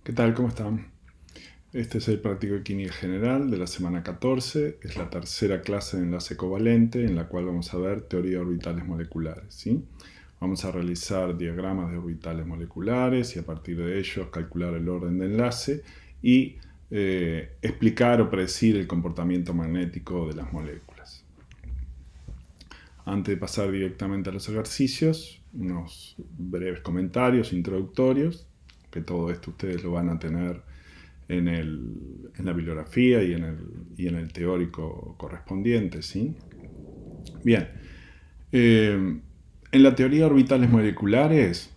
¿Qué tal? ¿Cómo están? Este es el práctico de química general de la semana 14. Es la tercera clase de enlace covalente en la cual vamos a ver teoría de orbitales moleculares. ¿Sí? Vamos a realizar diagramas de orbitales moleculares y a partir de ellos calcular el orden de enlace y explicar o predecir el comportamiento magnético de las moléculas. Antes de pasar directamente a los ejercicios, unos breves comentarios introductorios, que todo esto ustedes lo van a tener en la bibliografía y en el teórico correspondiente, ¿sí? Bien, en la teoría de orbitales moleculares,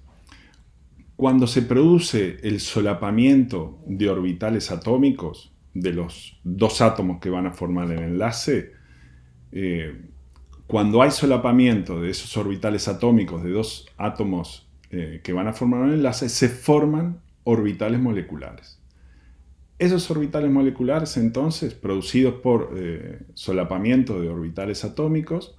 cuando se produce el solapamiento de orbitales atómicos, de los dos átomos que van a formar el enlace, cuando hay solapamiento de esos orbitales atómicos, de dos átomos que van a formar un enlace, se forman orbitales moleculares. Esos orbitales moleculares, entonces, producidos por solapamiento de orbitales atómicos,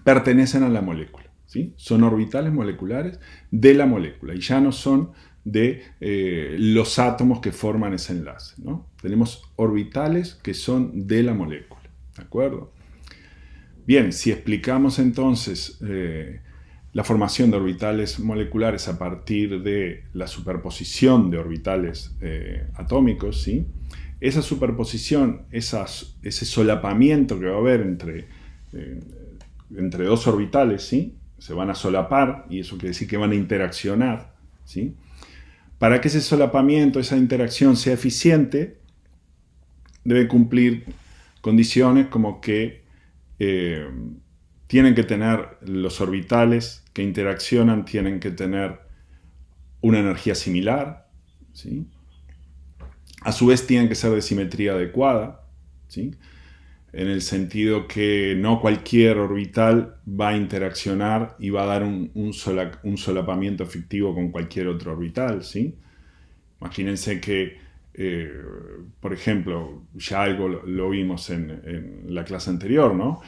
pertenecen a la molécula. ¿Sí? Son orbitales moleculares de la molécula y ya no son de los átomos que forman ese enlace, ¿no? Tenemos orbitales que son de la molécula. ¿De acuerdo? Bien, si explicamos entonces la formación de orbitales moleculares a partir de la superposición de orbitales atómicos, ¿sí? Esa superposición, ese solapamiento que va a haber entre dos orbitales, ¿sí? Se van a solapar y eso quiere decir que van a interaccionar, ¿sí? Para que ese solapamiento, esa interacción sea eficiente, debe cumplir condiciones como que tienen que tener los orbitales que interaccionan, tienen que tener una energía similar, ¿sí? A su vez tienen que ser de simetría adecuada, ¿sí? En el sentido que no cualquier orbital va a interaccionar y va a dar un solapamiento efectivo con cualquier otro orbital, ¿sí? Imagínense que, por ejemplo, ya algo lo vimos en la clase anterior, ¿no?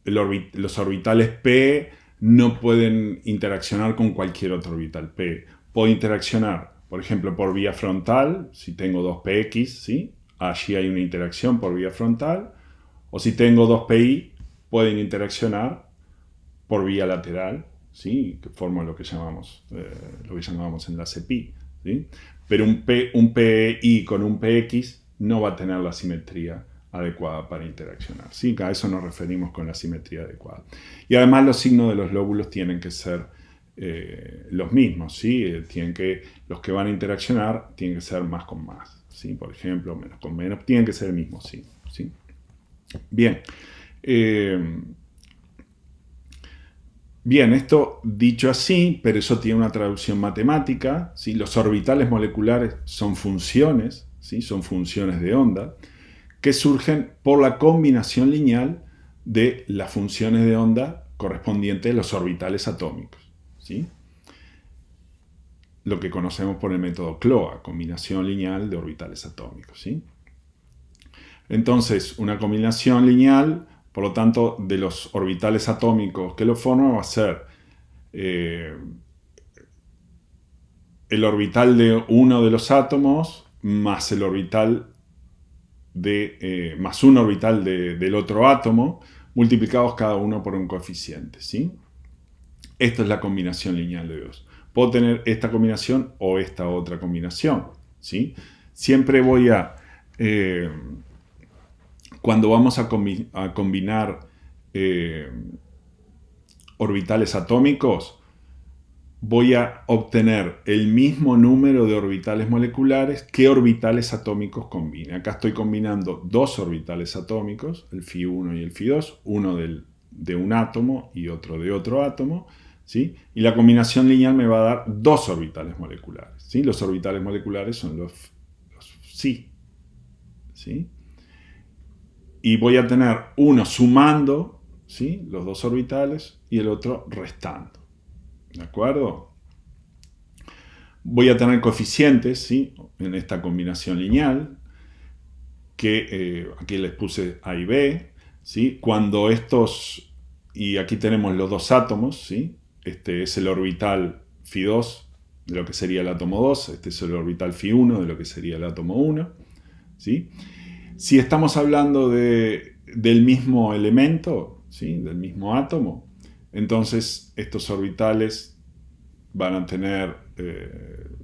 Los orbitales P no pueden interaccionar con cualquier otro orbital P. Puede interaccionar, por ejemplo, por vía frontal, si tengo dos PX, ¿sí? Allí hay una interacción por vía frontal, o si tengo dos PI, pueden interaccionar por vía lateral, ¿sí? Que forman lo que llamamos enlace pi, ¿sí? Pero un PI con un PX no va a tener la simetría adecuada para interaccionar, ¿sí? A eso nos referimos con la simetría adecuada. Y además los signos de los lóbulos tienen que ser los mismos, ¿sí? Los que van a interaccionar tienen que ser más con más, ¿sí? Por ejemplo, menos con menos, tienen que ser el mismo signo, ¿sí? Bien. Bien, esto dicho así, pero eso tiene una traducción matemática, ¿sí? Los orbitales moleculares son funciones, ¿sí? Son funciones de onda, que surgen por la combinación lineal de las funciones de onda correspondientes a los orbitales atómicos, ¿sí? Lo que conocemos por el método CLOA, combinación lineal de orbitales atómicos, ¿sí? Entonces, una combinación lineal, por lo tanto, de los orbitales atómicos que lo forman va a ser el orbital de uno de los átomos más el orbital más un orbital del otro átomo, multiplicados cada uno por un coeficiente, ¿sí? Esta es la combinación lineal de dos. Puedo tener esta combinación o esta otra combinación, ¿sí? Siempre voy a... cuando vamos a combinar orbitales atómicos, voy a obtener el mismo número de orbitales moleculares que orbitales atómicos combine. Acá estoy combinando dos orbitales atómicos, el Φ1 y el Φ2, uno de un átomo y otro de otro átomo, ¿sí? Y la combinación lineal me va a dar dos orbitales moleculares, ¿sí? Los orbitales moleculares son los Φ, ¿sí? Y voy a tener uno sumando, ¿sí? Los dos orbitales y el otro restando. ¿De acuerdo? Voy a tener coeficientes, ¿sí? En esta combinación lineal, que aquí les puse A y B, ¿sí? Cuando estos, y aquí tenemos los dos átomos, ¿sí? Este es el orbital Φ2 de lo que sería el átomo 2, este es el orbital Φ1 de lo que sería el átomo 1. ¿Sí? Si estamos hablando del mismo elemento, ¿sí? Del mismo átomo, entonces estos orbitales van a tener,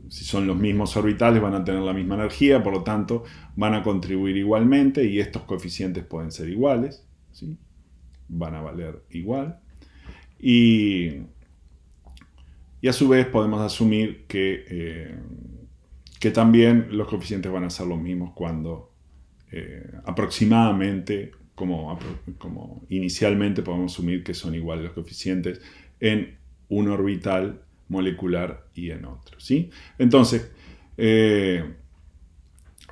si son los mismos orbitales, van a tener la misma energía, por lo tanto van a contribuir igualmente y estos coeficientes pueden ser iguales, ¿sí? Van a valer igual. Y a su vez podemos asumir que también los coeficientes van a ser los mismos cuando aproximadamente, como inicialmente podemos asumir que son iguales los coeficientes en un orbital molecular y en otro, ¿sí? Entonces, el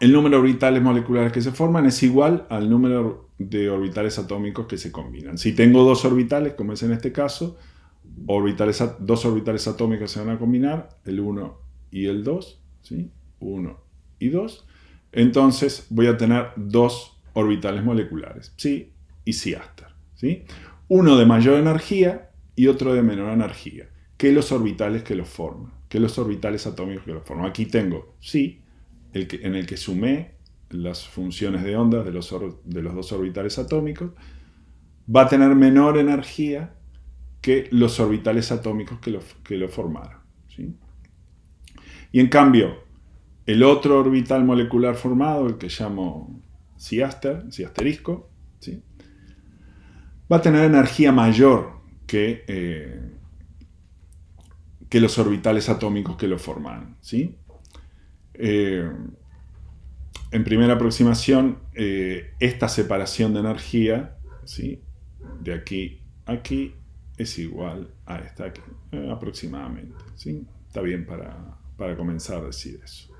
número de orbitales moleculares que se forman es igual al número de orbitales atómicos que se combinan. Si tengo dos orbitales, como es en este caso, dos orbitales atómicos se van a combinar, el 1 y el 2, ¿sí? 1 y 2. Entonces voy a tener dos orbitales moleculares, ¿sí? Y Ciaster, ¿sí? Uno de mayor energía y otro de menor energía, que los orbitales que los forman, que los orbitales atómicos que los forman. Aquí tengo, sí, en el que sumé las funciones de onda de los dos orbitales atómicos, va a tener menor energía que los orbitales atómicos que lo formaron, ¿sí? Y en cambio, el otro orbital molecular formado, el que llamo Ciasterisco, ¿sí? Va a tener energía mayor que los orbitales atómicos que lo formaron, ¿sí? En primera aproximación, esta separación de energía, ¿sí? De aquí a aquí es igual a esta aquí, aproximadamente, ¿sí? Está bien para comenzar a decir eso.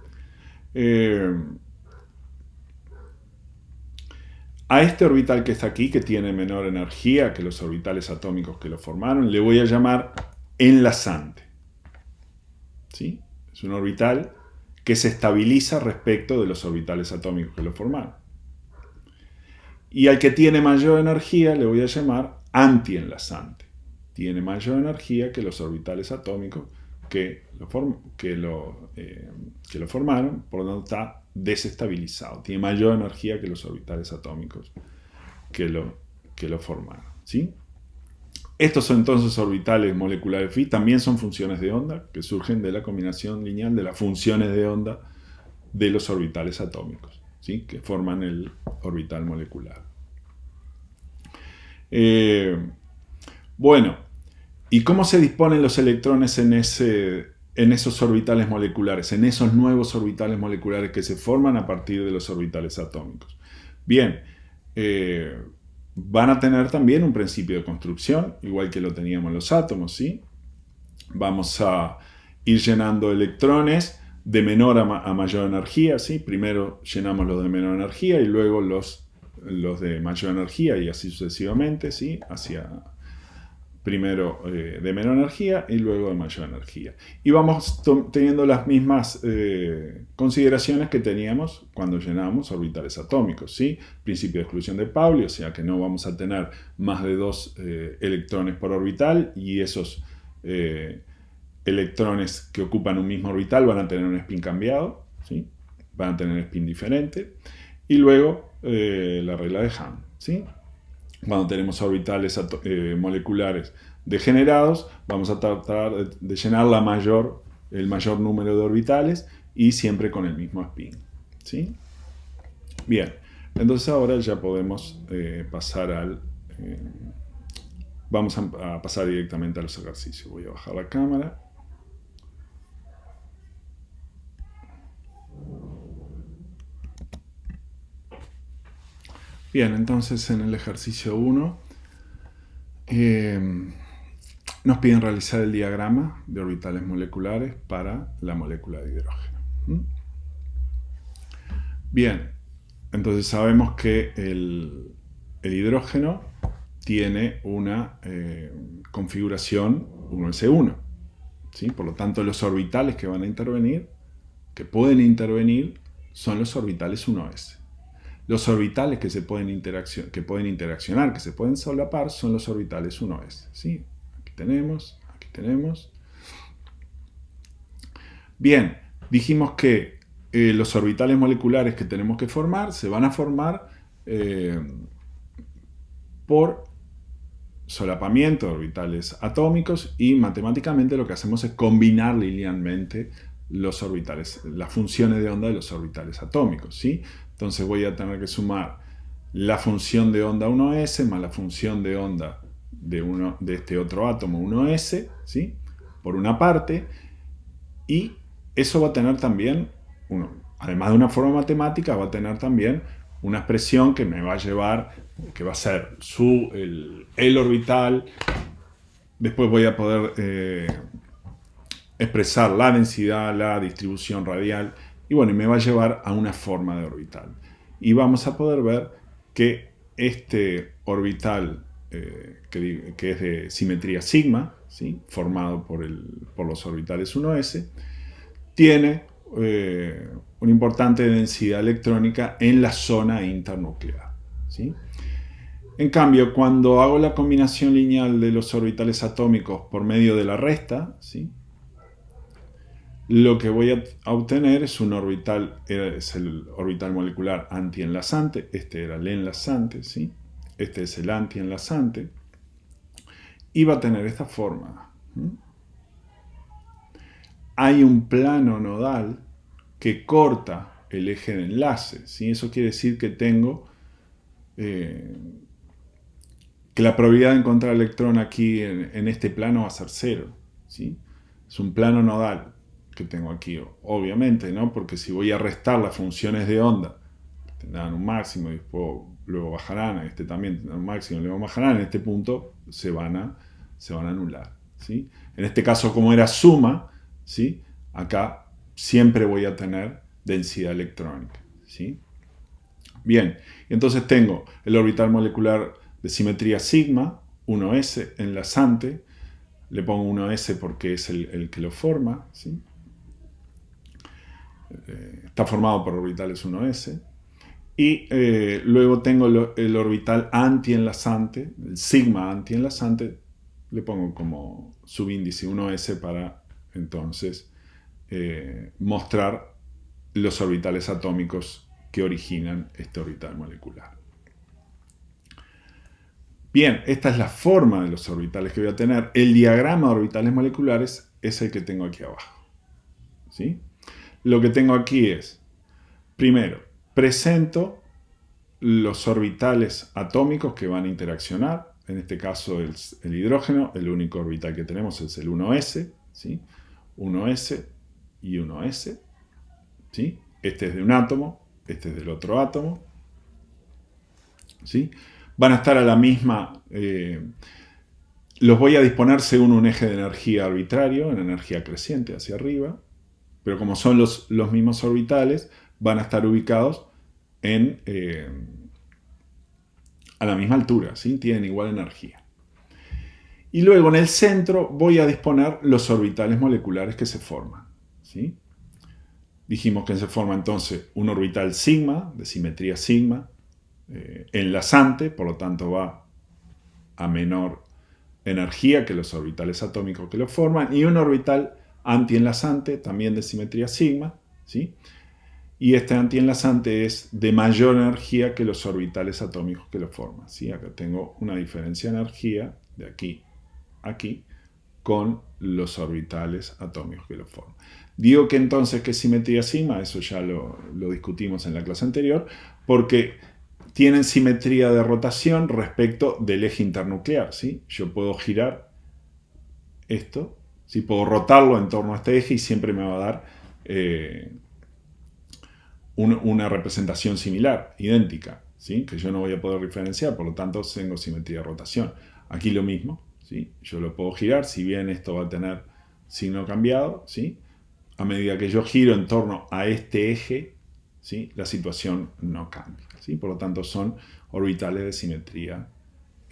A este orbital que está aquí, que tiene menor energía que los orbitales atómicos que lo formaron, le voy a llamar enlazante, ¿sí? Es un orbital que se estabiliza respecto de los orbitales atómicos que lo formaron. Y al que tiene mayor energía le voy a llamar antienlazante. Tiene mayor energía que los orbitales atómicos que lo formaron, por lo tanto está desestabilizado. Tiene mayor energía que los orbitales atómicos que lo formaron, ¿sí? Estos son entonces orbitales moleculares Φ, también son funciones de onda que surgen de la combinación lineal de las funciones de onda de los orbitales atómicos, ¿sí? Que forman el orbital molecular. Bueno, ¿y cómo se disponen los electrones en esos orbitales moleculares, en esos nuevos orbitales moleculares que se forman a partir de los orbitales atómicos? Bien, van a tener también un principio de construcción, igual que lo teníamos los átomos, ¿sí? Vamos a ir llenando electrones de menor a mayor energía, ¿sí? Primero llenamos los de menor energía y luego los de mayor energía y así sucesivamente, ¿sí? Primero de menor energía y luego de mayor energía. Y vamos teniendo las mismas consideraciones que teníamos cuando llenábamos orbitales atómicos, ¿sí? Principio de exclusión de Pauli, o sea que no vamos a tener más de dos electrones por orbital y esos electrones que ocupan un mismo orbital van a tener un spin cambiado, ¿sí? Van a tener spin diferente. Y luego la regla de Hahn, ¿sí? Cuando tenemos orbitales moleculares degenerados, vamos a tratar de llenar el mayor número de orbitales y siempre con el mismo spin, ¿sí? Bien, entonces ahora ya podemos pasar vamos a pasar directamente a los ejercicios. Voy a bajar la cámara. Bien, entonces en el ejercicio 1 nos piden realizar el diagrama de orbitales moleculares para la molécula de hidrógeno. Bien, entonces sabemos que el hidrógeno tiene una configuración 1s1, ¿sí? Por lo tanto, los orbitales que van a intervenir, que pueden intervenir, son los orbitales 1s. Los orbitales que pueden interaccionar, que se pueden solapar, son los orbitales 1s, ¿sí? Aquí tenemos. Bien, dijimos que los orbitales moleculares que tenemos que formar se van a formar por solapamiento de orbitales atómicos, y matemáticamente lo que hacemos es combinar linealmente los orbitales, las funciones de onda de los orbitales atómicos, ¿sí? Entonces voy a tener que sumar la función de onda 1s más la función de onda de este otro átomo 1s, ¿sí? Por una parte, y eso va a tener también, además de una forma matemática, va a tener también una expresión que me va a llevar, que va a ser el orbital. Después voy a poder expresar la densidad, la distribución radial, y bueno, y me va a llevar a una forma de orbital. Y vamos a poder ver que este orbital, que es de simetría sigma, ¿sí? Formado por los orbitales 1s, tiene una importante densidad electrónica en la zona internuclear, ¿sí? En cambio, cuando hago la combinación lineal de los orbitales atómicos por medio de la resta, ¿sí? Lo que voy a obtener es un orbital, es el orbital molecular antienlazante, este era el enlazante, ¿sí? Este es el antienlazante, y va a tener esta forma. Hay un plano nodal que corta el eje de enlace, ¿sí? Eso quiere decir que tengo que la probabilidad de encontrar electrón aquí en este plano va a ser cero, ¿sí? Es un plano nodal que tengo aquí, obviamente, ¿no? Porque si voy a restar las funciones de onda, tendrán un máximo y después luego bajarán, este también tendrá un máximo y luego bajarán, en este punto se van a anular, ¿sí? En este caso, como era suma, ¿sí? Acá siempre voy a tener densidad electrónica, ¿sí? Bien, entonces tengo el orbital molecular de simetría sigma, 1s enlazante, le pongo 1s porque es el que lo forma, ¿sí? Está formado por orbitales 1s, y luego tengo el orbital antienlazante, el sigma antienlazante, le pongo como subíndice 1s para entonces mostrar los orbitales atómicos que originan este orbital molecular. Bien, esta es la forma de los orbitales que voy a tener. El diagrama de orbitales moleculares es el que tengo aquí abajo, ¿sí? Lo que tengo aquí es, primero, presento los orbitales atómicos que van a interaccionar. En este caso es el hidrógeno, el único orbital que tenemos es el 1s, ¿sí? 1s y 1s, ¿sí? Este es de un átomo, este es del otro átomo, ¿sí? Van a estar a la misma, los voy a disponer según un eje de energía arbitrario, en energía creciente hacia arriba, pero como son los mismos orbitales, van a estar ubicados a la misma altura, ¿sí? Tienen igual energía. Y luego en el centro voy a disponer los orbitales moleculares que se forman, ¿sí? Dijimos que se forma entonces un orbital sigma, de simetría sigma, enlazante, por lo tanto va a menor energía que los orbitales atómicos que lo forman, y un orbital antienlazante, también de simetría sigma, ¿sí? Y este antienlazante es de mayor energía que los orbitales atómicos que lo forman, ¿sí? Acá tengo una diferencia de energía de aquí a aquí con los orbitales atómicos que lo forman. Digo que entonces que es simetría sigma, eso ya lo discutimos en la clase anterior, porque tienen simetría de rotación respecto del eje internuclear, ¿sí? Yo puedo girar esto, ¿sí? Puedo rotarlo en torno a este eje y siempre me va a dar una representación similar, idéntica, ¿sí? Que yo no voy a poder diferenciar, por lo tanto tengo simetría de rotación. Aquí lo mismo, ¿sí? Yo lo puedo girar, si bien esto va a tener signo cambiado, ¿sí? A medida que yo giro en torno a este eje, ¿sí? La situación no cambia, ¿sí? Por lo tanto son orbitales de simetría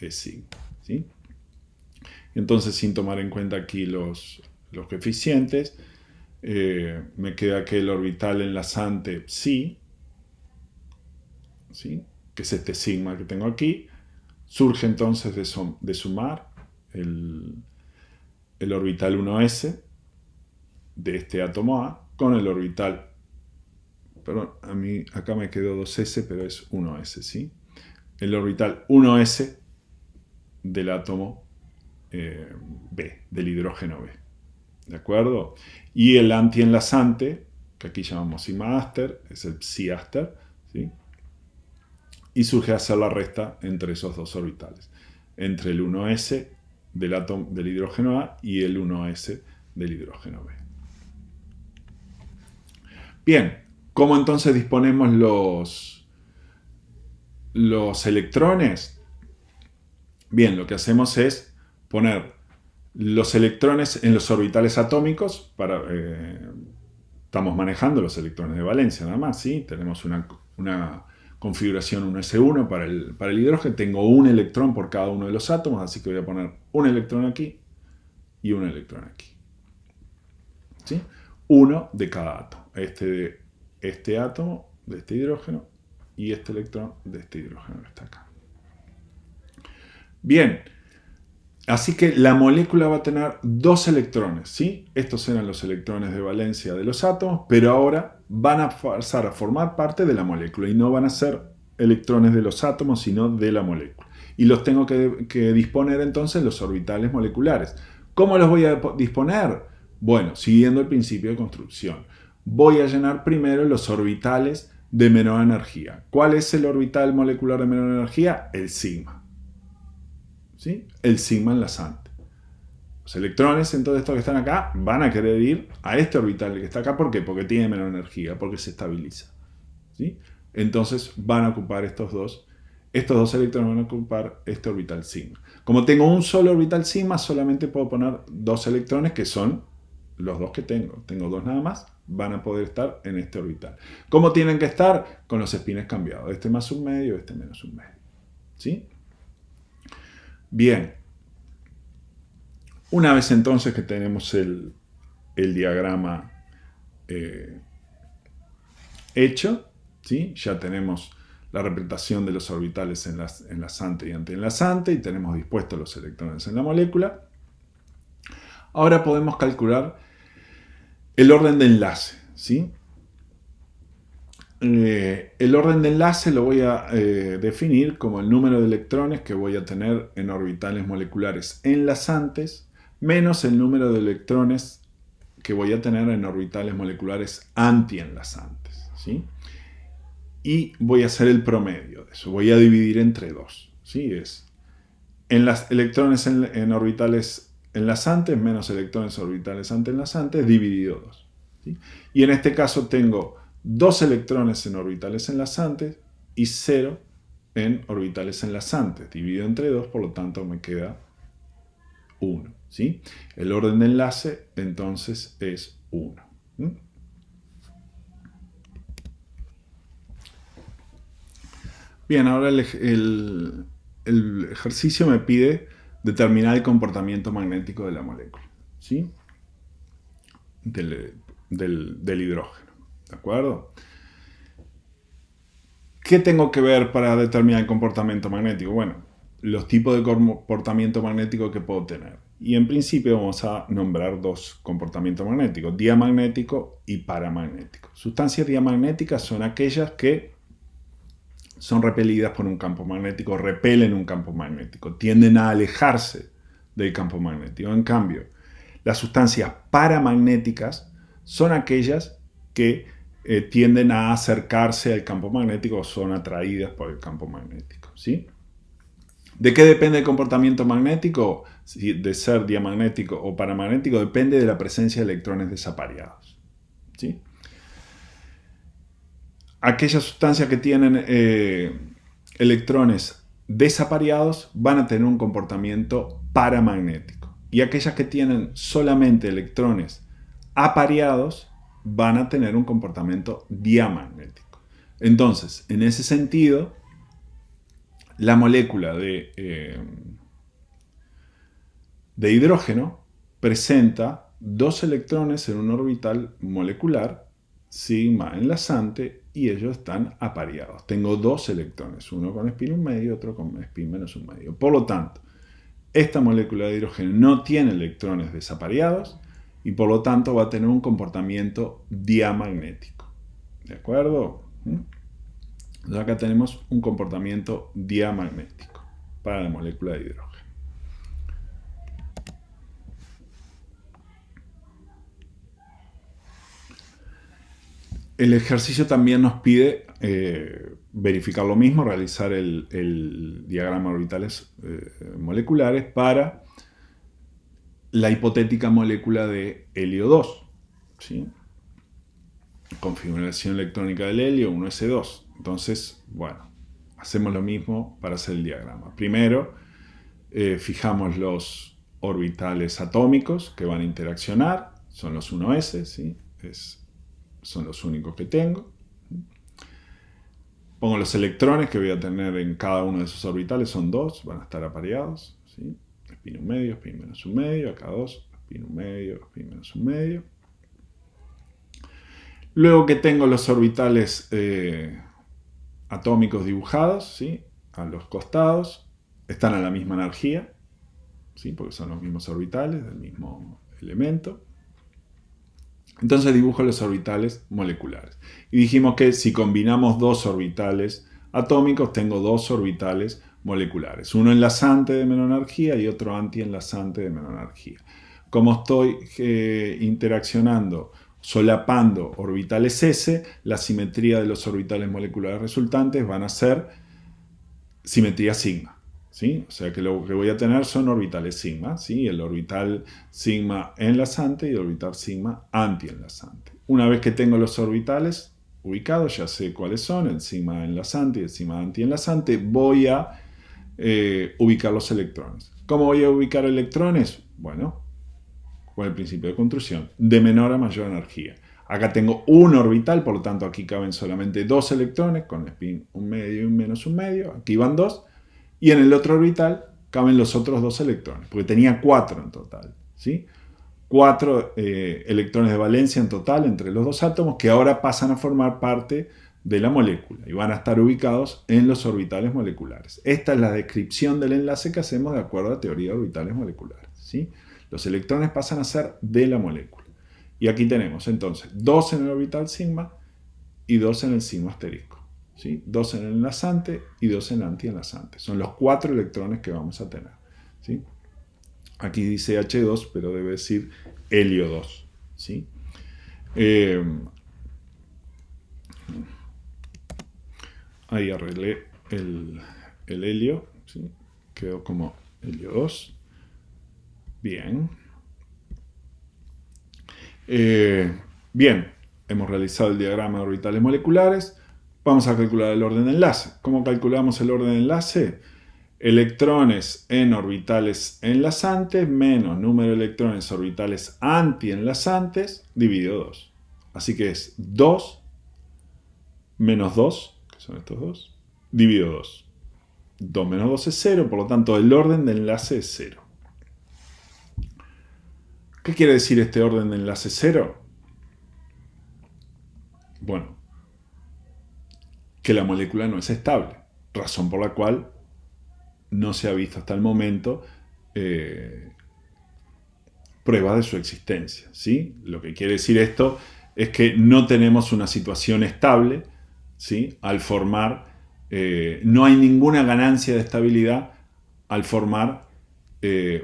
sigma, ¿sí? Entonces, sin tomar en cuenta aquí los coeficientes, me queda que el orbital enlazante psi, ¿sí? Que es este sigma que tengo aquí, surge entonces de sumar el orbital 1s de este átomo A con el orbital, perdón, a mí acá me quedó 2s, pero es 1s, ¿sí? El orbital 1s del átomo B, del hidrógeno B, ¿de acuerdo? Y el antienlazante, que aquí llamamos sigma Aster, es el psi Aster, ¿sí? Y surge a hacer la resta entre esos dos orbitales, entre el 1s del átomo del hidrógeno A y el 1s del hidrógeno B. Bien, ¿cómo entonces disponemos los electrones? Bien, lo que hacemos es poner los electrones en los orbitales atómicos. Estamos manejando los electrones de valencia nada más, ¿sí? Tenemos una configuración 1s1 para el hidrógeno. Tengo un electrón por cada uno de los átomos, así que voy a poner un electrón aquí y un electrón aquí, ¿sí? Uno de cada átomo. Este átomo de este hidrógeno y este electrón de este hidrógeno que está acá. Bien, así que la molécula va a tener dos electrones, ¿sí? Estos eran los electrones de valencia de los átomos, pero ahora van a pasar a formar parte de la molécula y no van a ser electrones de los átomos, sino de la molécula. Y los tengo que disponer entonces los orbitales moleculares. ¿Cómo los voy a disponer? Bueno, siguiendo el principio de construcción. Voy a llenar primero los orbitales de menor energía. ¿Cuál es el orbital molecular de menor energía? El sigma, ¿sí? El sigma enlazante. Los electrones, entonces, estos que están acá, van a querer ir a este orbital que está acá. ¿Por qué? Porque tiene menor energía, porque se estabiliza, ¿sí? Entonces van a ocupar estos dos electrones van a ocupar este orbital sigma. Como tengo un solo orbital sigma, solamente puedo poner dos electrones que son los dos que tengo. Tengo dos nada más, van a poder estar en este orbital. ¿Cómo tienen que estar? Con los espines cambiados. Este más un medio, este menos un medio, ¿sí? Bien. Una vez entonces que tenemos el diagrama hecho, ¿sí? Ya tenemos la representación de los orbitales enlazante y antienlazante y tenemos dispuestos los electrones en la molécula. Ahora podemos calcular el orden de enlace, ¿sí? El orden de enlace lo voy a definir como el número de electrones que voy a tener en orbitales moleculares enlazantes menos el número de electrones que voy a tener en orbitales moleculares antienlazantes, ¿sí? Y voy a hacer el promedio de eso. Voy a dividir entre 2, ¿sí? Es en las electrones en orbitales enlazantes menos electrones en orbitales antienlazantes dividido 2, ¿sí? Y en este caso tengo 2 electrones en orbitales enlazantes y 0 en orbitales enlazantes dividido entre 2, por lo tanto me queda 1, ¿sí? El orden de enlace entonces es 1. Bien, ahora el ejercicio me pide determinar el comportamiento magnético de la molécula, ¿sí? Del hidrógeno, ¿de acuerdo? ¿Qué tengo que ver para determinar el comportamiento magnético? Bueno, los tipos de comportamiento magnético que puedo tener. Y en principio vamos a nombrar dos comportamientos magnéticos, diamagnético y paramagnético. Sustancias diamagnéticas son aquellas que son repelidas por un campo magnético, repelen un campo magnético, tienden a alejarse del campo magnético. En cambio, las sustancias paramagnéticas son aquellas que tienden a acercarse al campo magnético o son atraídas por el campo magnético, ¿sí? ¿De qué depende el comportamiento magnético? De ser diamagnético o paramagnético, depende de la presencia de electrones desapareados, ¿sí? Aquellas sustancias que tienen electrones desapareados van a tener un comportamiento paramagnético. Y aquellas que tienen solamente electrones apareados van a tener un comportamiento diamagnético. Entonces, en ese sentido, la molécula de hidrógeno presenta dos electrones en un orbital molecular, sigma enlazante, y ellos están apareados. Tengo dos electrones, uno con spin 1 medio y otro con spin menos 1 medio. Por lo tanto, esta molécula de hidrógeno no tiene electrones desapareados y por lo tanto va a tener un comportamiento diamagnético. ¿De acuerdo? Entonces acá tenemos un comportamiento diamagnético para la molécula de hidrógeno. El ejercicio también nos pide verificar lo mismo, realizar el diagrama de orbitales moleculares para la hipotética molécula de helio 2. ¿Sí? Configuración electrónica del helio, 1s2. Entonces, bueno, hacemos lo mismo para hacer el diagrama. Primero, fijamos los orbitales atómicos que van a interaccionar, son los 1s, ¿sí? Son los únicos que tengo. Pongo los electrones que voy a tener en cada uno de esos orbitales, son 2, van a estar apareados, ¿sí? Spin 1 medio, spin menos 1 medio, acá 2, spin 1 medio, spin menos 1 medio. Luego que tengo los orbitales atómicos dibujados, ¿sí? A los costados, están a la misma energía, ¿sí? Porque son los mismos orbitales del mismo elemento. Entonces dibujo los orbitales moleculares. Y dijimos que si combinamos dos orbitales atómicos, tengo dos orbitales moleculares. Uno enlazante de menor energía y otro antienlazante de menor energía. Como estoy interaccionando, solapando orbitales S, la simetría de los orbitales moleculares resultantes van a ser simetría sigma. ¿Sí? O sea que lo que voy a tener son orbitales sigma, ¿sí? El orbital sigma enlazante y el orbital sigma antienlazante. Una vez que tengo los orbitales ubicados, ya sé cuáles son, el sigma enlazante y el sigma antienlazante, voy a ubicar los electrones. ¿Cómo voy a ubicar electrones? Bueno, con el principio de construcción, de menor a mayor energía. Acá tengo un orbital, por lo tanto aquí caben solamente dos electrones, con spin 1 medio y menos 1 medio, aquí van 2. Y en el otro orbital caben los otros 2 electrones, porque tenía 4 en total, ¿sí? 4 electrones de valencia en total entre los dos átomos que ahora pasan a formar parte de la molécula y van a estar ubicados en los orbitales moleculares. Esta es la descripción del enlace que hacemos de acuerdo a la teoría de orbitales moleculares, ¿sí? Los electrones pasan a ser de la molécula. Y aquí tenemos entonces 2 en el orbital sigma y 2 en el sigma asterisco. ¿Sí? 2 en el enlazante y 2 en el antienlazante. Son los 4 electrones que vamos a tener. ¿Sí? Aquí dice H2, pero debe decir helio 2. ¿Sí? Ahí arreglé el helio. ¿Sí? Quedó como helio 2. Bien. Bien, hemos realizado el diagrama de orbitales moleculares. Vamos a calcular el orden de enlace. ¿Cómo calculamos el orden de enlace? Electrones en orbitales enlazantes menos número de electrones orbitales antienlazantes dividido 2. Así que es 2 menos 2, que son estos dos, dividido 2. 2 menos 2 es 0, por lo tanto el orden de enlace es 0. ¿Qué quiere decir este orden de enlace 0? Bueno, que la molécula no es estable, razón por la cual no se ha visto hasta el momento pruebas de su existencia, ¿sí? Lo que quiere decir esto es que no tenemos una situación estable, ¿sí? Al formar, no hay ninguna ganancia de estabilidad al formar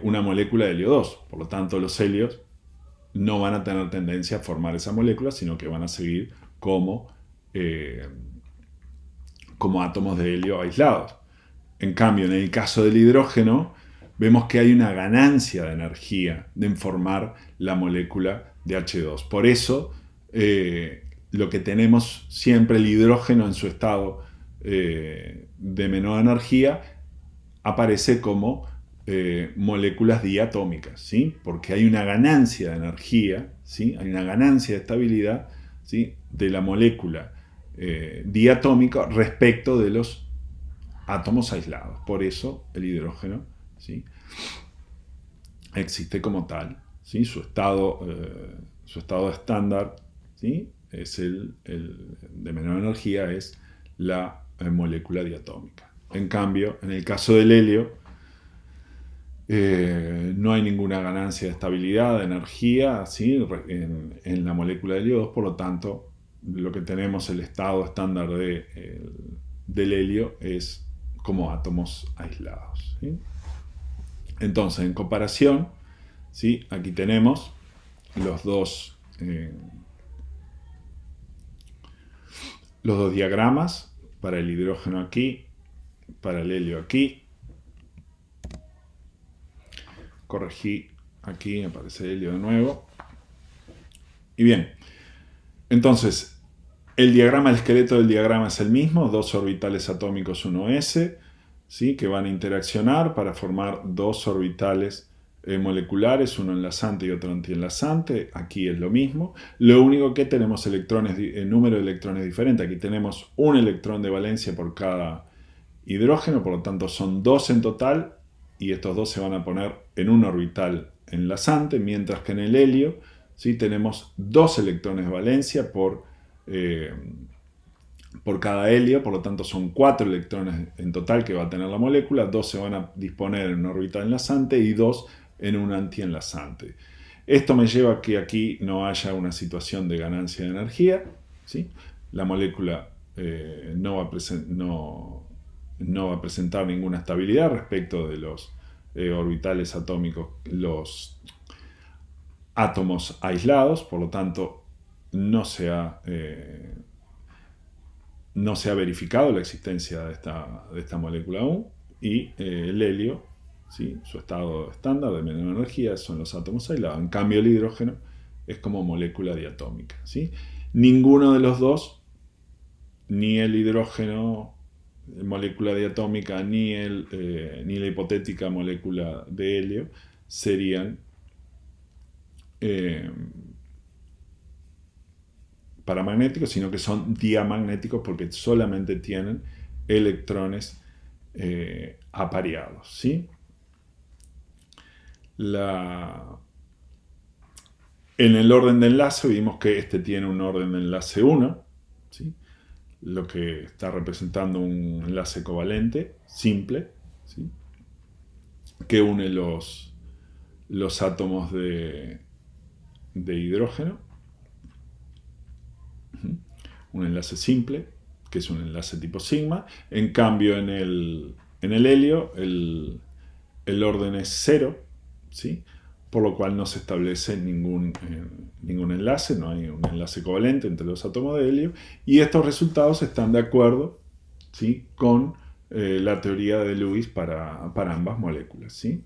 una molécula de helio 2. Por lo tanto, los helios no van a tener tendencia a formar esa molécula, sino que van a seguir como átomos de helio aislados. En cambio, en el caso del hidrógeno, vemos que hay una ganancia de energía en formar la molécula de H2. Por eso, lo que tenemos siempre, el hidrógeno en su estado de menor energía, aparece como moléculas diatómicas, ¿sí? Porque hay una ganancia de energía, ¿sí? Hay una ganancia de estabilidad, ¿sí? De la molécula diatómica respecto de los átomos aislados. Por eso el hidrógeno, ¿sí? Existe como tal, ¿sí? Su estado estándar, ¿sí? Es el de menor energía, es la molécula diatómica. En cambio, en el caso del helio, No hay ninguna ganancia de estabilidad, de energía, ¿sí? en la molécula de helio 2, por lo tanto, lo que tenemos, el estado estándar del helio, es como átomos aislados. ¿Sí? Entonces, en comparación, ¿sí? Aquí tenemos los dos diagramas, para el hidrógeno aquí, para el helio aquí. Corregí aquí, me aparece helio de nuevo. Y bien, entonces, el esqueleto del diagrama es el mismo, dos orbitales atómicos 1s, ¿sí? Que van a interaccionar para formar dos orbitales moleculares, uno enlazante y otro antienlazante. Aquí es lo mismo. Lo único que tenemos número de electrones diferente. Aquí tenemos un electrón de valencia por cada hidrógeno, por lo tanto son dos en total, y estos dos se van a poner en un orbital enlazante, mientras que en el helio, ¿sí? Tenemos dos electrones de valencia por cada helio, por lo tanto son 4 electrones en total que va a tener la molécula, 2 se van a disponer en un orbital enlazante y 2 en un antienlazante. Esto me lleva a que aquí no haya una situación de ganancia de energía, ¿sí? La molécula no va a presentar ninguna estabilidad respecto de los orbitales atómicos, los átomos aislados, por lo tanto no se ha verificado la existencia de esta molécula aún, y el helio, ¿sí? Su estado estándar de menor energía son los átomos aislados. En cambio, el hidrógeno es como molécula diatómica, ¿sí? Ninguno de los dos, ni el hidrógeno, molécula diatómica, ni la hipotética molécula de helio, serían paramagnéticos, sino que son diamagnéticos porque solamente tienen electrones apareados, ¿sí? En el orden de enlace vimos que este tiene un orden de enlace 1, ¿sí? Lo que está representando un enlace covalente simple, ¿sí? Que une los átomos de hidrógeno. Un enlace simple, que es un enlace tipo sigma. En cambio, en el helio, el orden es 0, ¿sí? Por lo cual no se establece ningún enlace, no hay un enlace covalente entre los átomos de helio, y estos resultados están de acuerdo, ¿sí? Con la teoría de Lewis para ambas moléculas, ¿sí?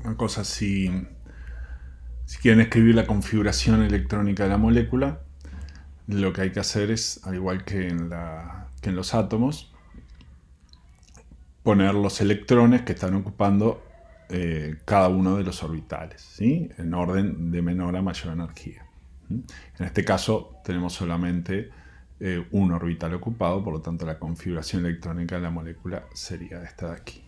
Una cosa, si quieren escribir la configuración electrónica de la molécula, lo que hay que hacer es, al igual que en los átomos, poner los electrones que están ocupando cada uno de los orbitales, ¿sí? En orden de menor a mayor energía. En este caso tenemos solamente un orbital ocupado, por lo tanto la configuración electrónica de la molécula sería esta de aquí.